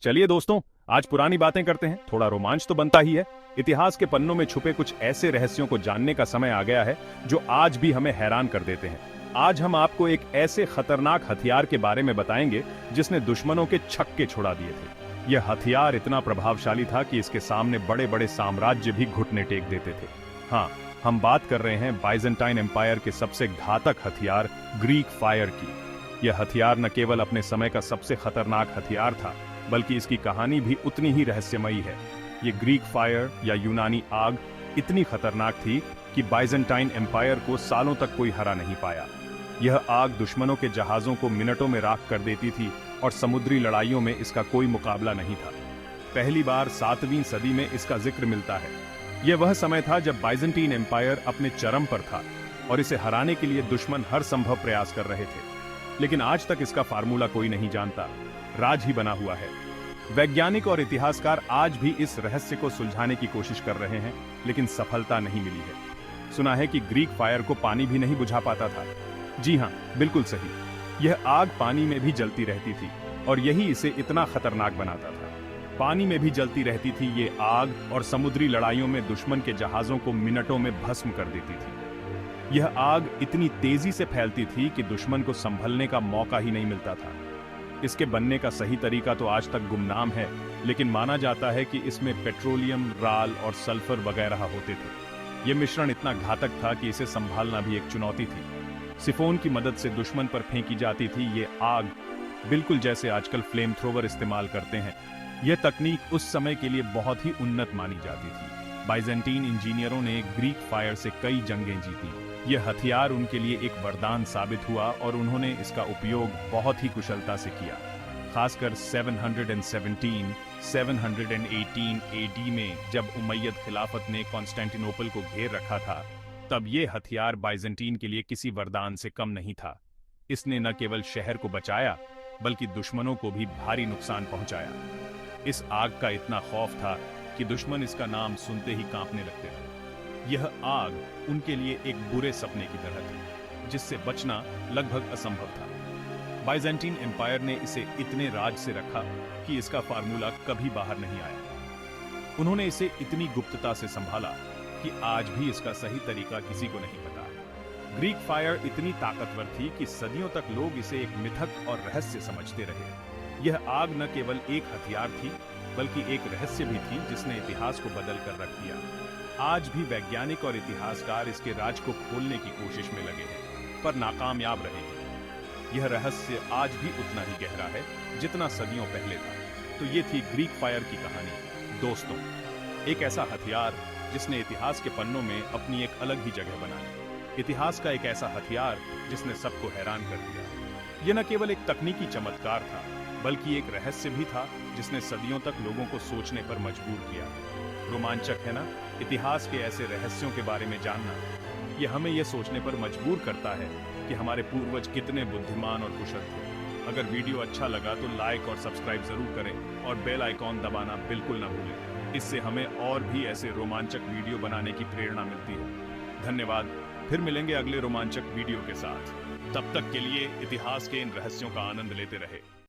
चलिए दोस्तों, आज पुरानी बातें करते हैं। थोड़ा रोमांच तो बनता ही है। इतिहास के पन्नों में छुपे कुछ ऐसे रहस्यों को जानने का समय आ गया है जो आज भी हमें हैरान कर देते हैं। आज हम आपको एक ऐसे खतरनाक हथियार के बारे में बताएंगे जिसने दुश्मनों के छक्के छुड़ा दिए थे। यह हथियार इतना प्रभावशाली था कि इसके सामने बड़े बड़े साम्राज्य भी घुटने टेक देते थे। हाँ, हम बात कर रहे हैं बाइजेंटाइन एम्पायर के सबसे घातक हथियार ग्रीक फायर की। यह हथियार न केवल अपने समय का सबसे खतरनाक हथियार था, बल्कि इसकी कहानी भी उतनी ही रहस्यमयी है। ये ग्रीक फायर या यूनानी आग इतनी खतरनाक थी कि बाइजेंटाइन एम्पायर को सालों तक कोई हरा नहीं पाया। यह आग दुश्मनों के जहाजों को मिनटों में राख कर देती थी और समुद्री लड़ाइयों में इसका कोई मुकाबला नहीं था। पहली बार 7वीं सदी में इसका जिक्र मिलता है। यह वह समय था जब बाइजेंटीन एम्पायर अपने चरम पर था और इसे हराने के लिए दुश्मन हर संभव प्रयास कर रहे थे। लेकिन आज तक इसका फार्मूला कोई नहीं जानता, राज ही बना हुआ है। वैज्ञानिक और इतिहासकार आज भी इस रहस्य को सुलझाने की कोशिश कर रहे हैं, लेकिन सफलता नहीं मिली है। सुना है कि ग्रीक फायर को पानी भी नहीं बुझा पाता था। जी हाँ, बिल्कुल सही। यह आग पानी में भी जलती रहती थी और यही इसे इतना खतरनाक बनाता था। पानी में भी जलती रहती थी ये आग और समुद्री लड़ाइयों में दुश्मन के जहाजों को मिनटों में भस्म कर देती थी। यह आग इतनी तेजी से फैलती थी कि दुश्मन को संभलने का मौका ही नहीं मिलता था। इसके बनने का सही तरीका तो आज तक गुमनाम है, लेकिन माना जाता है कि इसमें पेट्रोलियम, राल और सल्फर वगैरह होते थे। यह मिश्रण इतना घातक था कि इसे संभालना भी एक चुनौती थी। सिफोन की मदद से दुश्मन पर फेंकी जाती थी ये आग, बिल्कुल जैसे आजकल फ्लेम थ्रोवर इस्तेमाल करते हैं। यह तकनीक उस समय के लिए बहुत ही उन्नत मानी जाती थी। बाइजेंटीन इंजीनियरों ने ग्रीक फायर से कई जंगें जीती। यह हथियार उनके लिए एक वरदान साबित हुआ और उन्होंने इसका उपयोग बहुत ही कुशलता से किया। खासकर 717, 718 एडी में जब उमैयद खिलाफत ने कॉन्स्टेंटिनोपल को घेर रखा था, तब यह हथियार बाइजेंटीन के लिए किसी वरदान से कम नहीं था। इसने न केवल शहर को बचाया, बल्कि दुश्मनों को भी भारी नुकसान पहुंचाया। इस आग का इतना खौफ था कि दुश्मन इसका नाम सुनते ही कांपने लगते थे। यह आग उनके लिए एक बुरे सपने की तरह थी, जिससे बचना लगभग असंभव था। बाइजेंटीन एम्पायर ने इसे इतने राज से रखा कि इसका फार्मूला कभी बाहर नहीं आया। उन्होंने इसे इतनी गुप्तता से संभाला कि आज भी इसका सही तरीका किसी को नहीं पता। ग्रीक फायर इतनी ताकतवर थी कि सदियों तक लोग इसे एक मिथक और रहस्य समझते रहे। यह आग न केवल एक हथियार थी, बल्कि एक रहस्य भी थी जिसने इतिहास को बदल कर रख दिया। आज भी वैज्ञानिक और इतिहासकार इसके राज को खोलने की कोशिश में लगे हैं, पर नाकामयाब रहे हैं। यह रहस्य आज भी उतना ही गहरा है जितना सदियों पहले था। तो ये थी ग्रीक फायर की कहानी। दोस्तों, एक ऐसा हथियार जिसने इतिहास के पन्नों में अपनी एक अलग ही जगह बनाई। इतिहास का एक ऐसा हथियार जिसने सबको हैरान कर दिया। यह न केवल एक तकनीकी चमत्कार था, बल्कि एक रहस्य भी था जिसने सदियों तक लोगों को सोचने पर मजबूर किया। रोमांचक है ना, इतिहास के ऐसे रहस्यों के बारे में जानना। यह हमें यह सोचने पर मजबूर करता है कि हमारे पूर्वज कितने बुद्धिमान और कुशल थे। अगर वीडियो अच्छा लगा तो लाइक और सब्सक्राइब जरूर करें और बेल आइकॉन दबाना बिल्कुल ना भूलें। इससे हमें और भी ऐसे रोमांचक वीडियो बनाने की प्रेरणा मिलती है। धन्यवाद। फिर मिलेंगे अगले रोमांचक वीडियो के साथ। तब तक के लिए इतिहास के इन रहस्यों का आनंद लेते रहे।